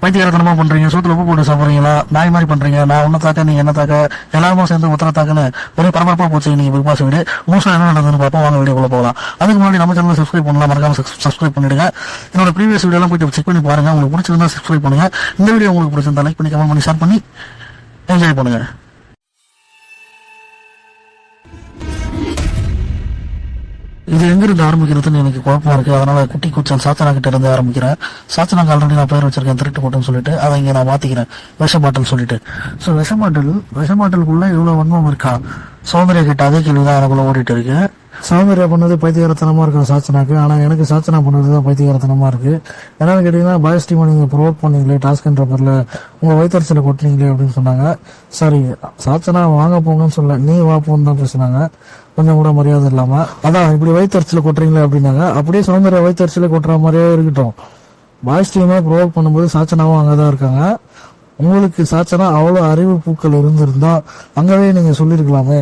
பைத்தியகாரத்தனமா பண்றீங்க, சோத்துல உப்பு போட்டு சாப்பிடுறீங்களா, நாய் மாதிரி பண்றீங்க, நான் ஒன்ன தாக்க நீங்க என்ன தாக்க, எல்லாருமே சேர்ந்து உத்தர தாக்குன்னு ஒரே பரபரப்பா போச்சு நீங்க பிக் பாஸ் வீடு. மோஸ்ட்லி என்ன நடந்ததுன்னு பார்ப்போம், வாங்க வீடியோக்குள்ள போகலாம். அதுக்கு முன்னாடி நம்ம சேனல் சப்ஸ்கிரைப் பண்ணலாம், மறக்காம சப்ஸ்கிரைப் பண்ணிடுங்க. என்னோட ப்ரீவியஸ் வீடியோ எல்லாம் போயிட்டு செக் பண்ணி பாருங்க. உங்களுக்கு பிடிச்சிருந்தா சப்ஸ்கிரைப் பண்ணுங்க. இந்த வீடியோ உங்களுக்கு பிடிச்சிருந்தா லைக் பண்ணி கமெண்ட் பண்ணி ஷேர் பண்ணி என்ஜாய் பண்ணுங்க. இது எங்கிருந்து ஆரம்பிக்கிறதுன்னு எனக்கு குழப்பமா இருக்கு. அதனால குட்டி கூச்சல் சாச்சனா கிட்ட இருந்து ஆரம்பிக்கிறேன். சாச்சனாக்கு ஆல்ரெடி நான் பேர் வச்சிருக்கேன் திருட்டு போட்டுன்னு சொல்லிட்டு, அதை இங்க நான் மாத்திக்கிறேன் விஷ பாட்டில் சொல்லிட்டு. ஸோ விஷ பாட்டிலுக்குள்ள இவ்வளவு வன்மம் இருக்கா? சௌந்தர்யா கிட்ட அதே கேள்விதான் எனக்குள்ள ஓடிட்டு இருக்கு. சௌந்தர்யா பண்ணது பைத்தியகாரத்தனமா இருக்கும் சாச்சனாக்கு, ஆனா எனக்கு சாச்சனா பண்ணதுதான் பைத்தியகாரத்தனமா இருக்கு. என்னன்னு கேட்டீங்கன்னா, பாய்ஸ் டீம் நீங்க ப்ரொவோக் பண்ணீங்களே டாஸ்க்ன்ற பேர்ல உங்க வயிற்றுல கொட்டினீங்களே அப்படின்னு சொன்னாங்க. சரி, சாச்சனா வாங்க போங்கன்னு சொல்ல, நீ வா போன்னு தான் பேசினாங்க. கொஞ்சம் கூட மரியாதை இல்லாம, அதான் இப்படி வயிற்றுல கொட்டுறீங்களே அப்படின்னாங்க. அப்படியே சௌந்தர்யா வயிற்றுல கொட்டுற மாதிரியே இருக்கட்டும். பாய்ஸ் டீமை ப்ரொவோக் பண்ணும்போது சாச்சனாவும் அங்கதான் இருக்காங்க. உங்களுக்கு சாச்சனா அவ்வளவு அறிவு பூக்கள் இருந்திருந்தா அங்கவே நீங்க சொல்லிருக்கலாமே,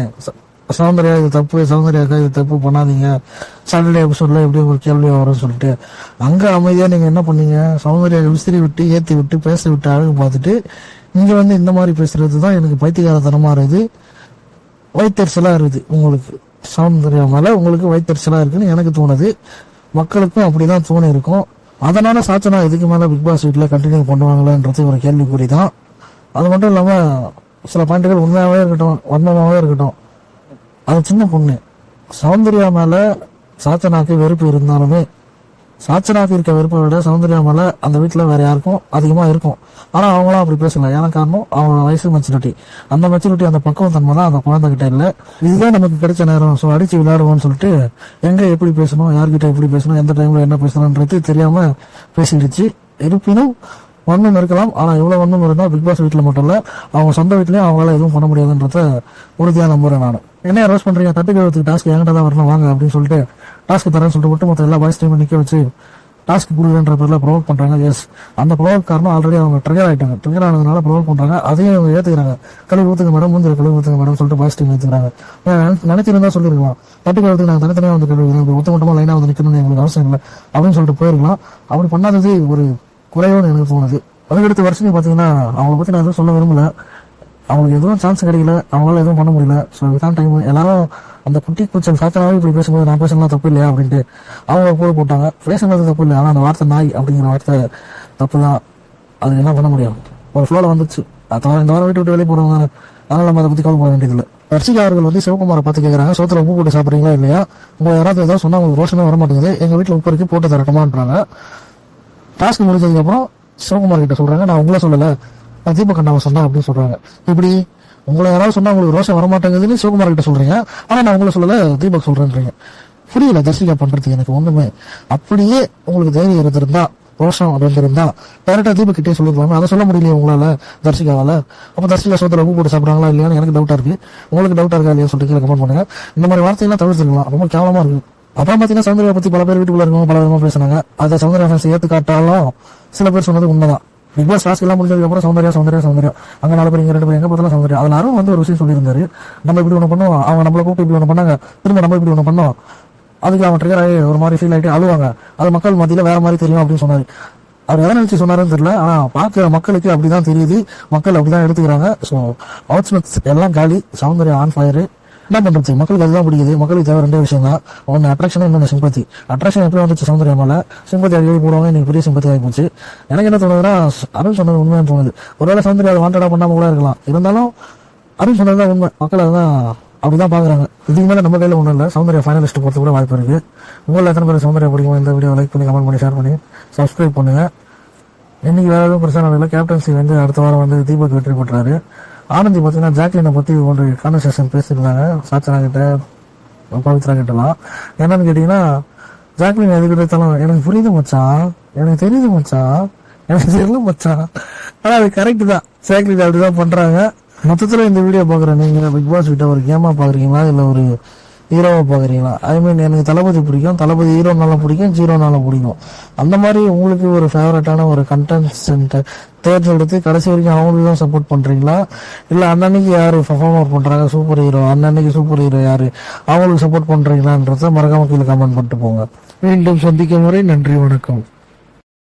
சௌந்தர்யா இது தப்பு, சௌந்தர்யாக்கா இது தப்பு பண்ணாதீங்க, சாட்டர்டே எபிசோட்ல எப்படி ஒரு கேள்வி வரும்னு சொல்லிட்டு. அங்க அமைதியா நீங்க என்ன பண்ணீங்க, சௌந்தர்யா விசிறி விட்டு ஏத்தி விட்டு பேச விட்டு அழகு பார்த்துட்டு இங்க வந்து இந்த மாதிரி பேசுறதுதான் எனக்கு பைத்தியகாரத்தனமா இருக்குது, வயிற்றுச்சலா இருக்குது. உங்களுக்கு சௌந்தர்யா மேல உங்களுக்கு வயிற்றுச்சலா இருக்குன்னு எனக்கு தோணுது. மக்களுக்கும் அப்படிதான் தோணி இருக்கும். அதனால சாச்சனா இதுக்கு மேல பிக் பாஸ் வீட்ல கண்டினியூ பண்ணுவாங்களான்றது ஒரு கேள்விக்குறி தான். அது மட்டும் இல்லாம சில பாயிண்ட்கள் உண்மையாவே இருக்கட்டும், வன்மமாவே இருக்கட்டும், அது சின்ன பொண்ணு. சௌந்தர்யா மேல சாச்சனாக்கு வெறுப்பு இருந்தாலுமே, சாச்சனாக்கு இருக்க வெறுப்பை விட சௌந்தர்யா மேல அந்த வீட்டுல வேற யாருக்கும் அதிகமா இருக்கும். ஆனா அவங்களாம் அப்படி பேசல. ஏன்னா காரணம் அவங்க வயசு மெச்சூரிட்டி. அந்த மெச்சூரிட்டி, அந்த பக்குவம் தன்மை தான் அந்த குழந்தை கிட்ட இல்ல. இதுதான் நமக்கு கிடைச்ச நேரம், ஸோ அடிச்சு விளையாடுவோம்னு சொல்லிட்டு எங்க எப்படி பேசணும், யார்கிட்ட எப்படி பேசணும், எந்த டைம்ல என்ன பேசணும்ன்றது தெரியாம பேசிடுச்சு. இருப்பினும் வன்மம் இருக்கலாம். ஆனா இவ்வளவு வன்மம் இருந்தா பிக் பாஸ் வீட்டுல மட்டும் இல்ல, அவங்க சொந்த வீட்லயும் அவங்களால எதுவும் பண்ண முடியாதுன்றத உறுதியா நம்புறேன் நான். என்ன ரோஸ் பண்றீங்க, தட்டுக்கிறதுக்கு டாஸ்க் என்கிட்ட தான் வரணும் வாங்க அப்படின்னு சொல்லிட்டு டாஸ்க் தரேன்னு சொல்லிட்டு விட்டு மொத்தம் எல்லா பாய்ஸ் டைமும் நிக்க வச்சு டாஸ்க் கொடுக்குன்ற பேர்ல ப்ரொவோக் பண்றாங்க. எஸ், அந்த ப்ரொவோக் காரணம் ஆல்ரெடி அவங்க ட்ரிகர் ஆயிட்டாங்க. ட்ரிகர் ஆனதுனால ப்ரொவோக் பண்றாங்க. அதையும் அவங்க ஏத்துக்கிறாங்க. கழுவி ஊத்துங்க மேடம், மூஞ்சில கழுவி ஊத்துங்க மேடம் சொல்லிட்டு பாய்ஸ் டீம் ஏத்துக்கிறாங்க. நினைச்சிருந்தா சொல்லிருக்கலாம், தட்டுக்கிறதுக்கு நாங்கள் தனித்தனியா வந்து கழுவி ஒத்த மட்டுமா லைனா வந்து நிக்கணும்னு எங்களுக்கு அவசியம் இல்லை அப்படின்னு சொல்லிட்டு போயிருக்கலாம். அப்படி பண்ணாதது ஒரு குறையோன்னு எனக்கு தோணுது. அதுக்கடுத்த வருஷம் பாத்தீங்கன்னா அவங்களை பத்தி நான் எதுவும் சொல்ல விரும்பல. அவங்களுக்கு எதுவும் சான்ஸ் கிடைக்கல, அவங்களால எதுவும் பண்ண முடியல. ஸோ இதுதான் டைம். எல்லாரும் அந்த குட்டி கூச்சல் சாச்சனாவே இப்படி பேசும்போது நான் பேசலாம் தப்பு இல்லையா அப்படின்ட்டு அவங்க போட்டாங்க. பேசுறது தப்பு இல்லை, ஆனா அந்த வார்த்தை நாய் அப்படிங்கிற வார்த்தை தப்பு தான். அது என்ன பண்ண முடியும், ஒரு ஃப்ளோல வந்துச்சு. அதான் இந்த வாரம் விட்டு வெளியே போறவங்க, அதனால நம்ம அதை பத்தி கவலை போட வேண்டியதில்லை. ரசிகா அவர்கள் வந்து சிவகுமாரை பார்த்து கேட்கறாங்க, சோத்துல உப்பு போட்டு சாப்பிடுறீங்களா இல்லையா, உங்களை யாராவது ஏதாவது சொன்னா உங்களுக்கு ரோஷமே வர மாட்டேங்குது, எங்க வீட்டுல உப்பு இருக்கு போட்டு தரட்டுமான்றாங்க. டாஸ்க் முடிஞ்சதுக்கு அப்புறம் சிவகுமார் கிட்ட சொல்றாங்க, நான் உங்களை சொல்லல, நான் தீபக் அண்ணாவை சொன்னேன் அப்படின்னு சொல்றாங்க. இப்படி உங்களை யாராவது சொன்னா உங்களுக்கு ரோஷம் வரமாட்டேங்குதுன்னு சிவகுமார் கிட்ட சொல்றீங்க, ஆனா நான் உங்களை சொல்லல தீபக் சொல்றேன்றீங்க. புரியல தர்ஷிகா பண்றதுக்கு எனக்கு ஒண்ணுமே. அப்படியே உங்களுக்கு தைரியம் இருந்திருந்தா, ரோஷம் இருந்திருந்தா டேரக்டா தீபக் கிட்டே சொல்லிருக்காங்க. அதை சொல்ல முடியலையே உங்களால தர்ஷிகாவால. அப்ப தர்ஷிகா சோத்துல உப்பு போட்டு சாப்பிடுறாங்களா இல்லையான்னு எனக்கு டவுட்டா இருக்கு. உங்களுக்கு டவுட்டா இருக்கா இல்லையா சொல்லிட்டு கமெண்ட் பண்ணுங்க. இந்த மாதிரி வார்த்தையெல்லாம் தவிர்த்துக்கலாம், ரொம்ப கேவலமா இருக்கு. அப்புறம் பாத்தீங்கன்னா சௌந்தர்யா பத்தி பல பேர் வீட்டுக்குள்ள இருக்கவங்க பல விதமா பேசினாங்க. அதை சௌந்தர்யா ஃபேன்ஸ் ஏத்து காட்டாலும் சில பேர் சொன்னது உண்மைதான். பிக் பாஸ் டாஸ்க் எல்லாம் முடிஞ்சதுக்கு அப்புறம் சௌந்தர்யா அங்க 4 பேர் இங்க 2 பேர் எங்க பார்த்தாலும் சௌந்தர்யா. அதுல அருண் வந்து ஒரு விஷயம் சொல்லியிருந்தாரு, நம்ம இப்படி ஒண்ணு பண்ணோம், அவங்க நம்மளை கூப்பிட்டு இப்படி ஒண்ணு பண்ணாங்க, திரும்ப நம்ம இப்படி ஒண்ணு பண்ணோம், அதுக்கு அவன் ட்ரிகர் ஆகி ஒரு மாதிரி ஃபீல் ஆயிட்டு அழுவாங்க, அது மக்கள் மத்தியில வேற மாதிரி தெரியும் அப்படின்னு சொன்னாரு. அவர் எதை நினைச்சு சொன்னாருன்னு தெரியல, ஆனா பாக்குற மக்களுக்கு அப்படிதான் தெரியுது, மக்கள் அப்படிதான் எடுத்துக்கிறாங்க. ஸோ அவுட்ஸ்மெட்ஸ் எல்லாம் காலி, சௌந்தர்யா ஆன் ஃபயர். என்ன பண்றது, மக்களுக்கு அதுதான் பிடிக்குது. மக்களுக்கு தேவை 2 விஷயம் தான், ஒன்னு அட்ராக்ஷன், இன்னொன்னு சிம்பத்தி. அட்ராக்ஷன் எப்படி வந்துச்சு சௌந்தர்யா மேல, சிம்பத்தி அடிக்கடி போடுவாங்க, இன்னைக்கு பெரிய சிம்பத்தி ஆகி போச்சு. எனக்கு என்ன தோணுதுன்னா, அருண் சொன்னது உண்மைன்னு தோணுது. ஒருவேளை சௌந்தர்யா அதை வாண்டடா பண்ணாம கூட இருக்கலாம், இருந்தாலும் அருண் சொன்னதுதான் உண்மை. மக்கள் அதுதான் அப்படிதான் பாக்குறாங்க. இதுக்கு மேல நம்ம கையில ஒண்ணும் இல்ல. சௌந்தர்யா ஃபைனலிஸ்ட் பொறுத்து கூட வாய்ப்பு இருக்கு. உங்களை எத்தனை பேர் சௌந்தர்யா பிடிக்கும், இந்த வீடியோ லைக் பண்ணி கமெண்ட் பண்ணி ஷேர் பண்ணி சப்ஸ்கிரைப் பண்ணுங்க. இன்னைக்கு வேற எதுவும் பிரச்சனை இல்லை. கேப்டன்சி வந்து அடுத்த வாரம் வந்து தீபக் வெற்றி பெற்றாரு. ஆனந்தி பாத்தீங்கன்னா ஜாக்லினை பத்தி ஒரு கான்வர்சேஷன் பேசியிருந்தாங்க சாச்சனா கிட்ட, பவித்ரா கிட்டலாம். என்னன்னு கேட்டீங்கன்னா, ஜாக்லின் எது கிடைத்தாலும் எனக்கு புரியுது மச்சான், எனக்கு தெரியுது மச்சான், எனக்கு தெரியல மச்சான். ஆனா அது கரெக்ட் தான், ஜாக்லின் அப்படிதான் பண்றாங்க. மொத்தத்துல இந்த வீடியோ பாக்குறேன், நீங்க பிக் பாஸ் கிட்ட ஒரு கேமா பாக்குறீங்களா இல்ல ஒரு ஹீரோவை பாக்குறீங்களா? ஐ மீன் எனக்கு தளபதி பிடிக்கும், தளபதி ஹீரோனால பிடிக்கும், ஜீரோனால பிடிக்கும். அந்த மாதிரி உங்களுக்கு ஒரு ஃபேவரட்டான ஒரு கண்டென்ட் தேர்ந்தெடுத்து கடைசி வரைக்கும் அவங்களுக்கு தான் சப்போர்ட் பண்றீங்களா, இல்ல அன்னன்னைக்கு யாரு பர்ஃபார்மர் பண்றாங்க சூப்பர் ஹீரோ, அன்னன்னைக்கு சூப்பர் ஹீரோ யாரு அவங்களுக்கு சப்போர்ட் பண்றீங்களான்றத மறக்காம கீழே கமெண்ட் பண்ணிட்டு போங்க. மீண்டும் சந்திக்கும் வரை நன்றி, வணக்கம்.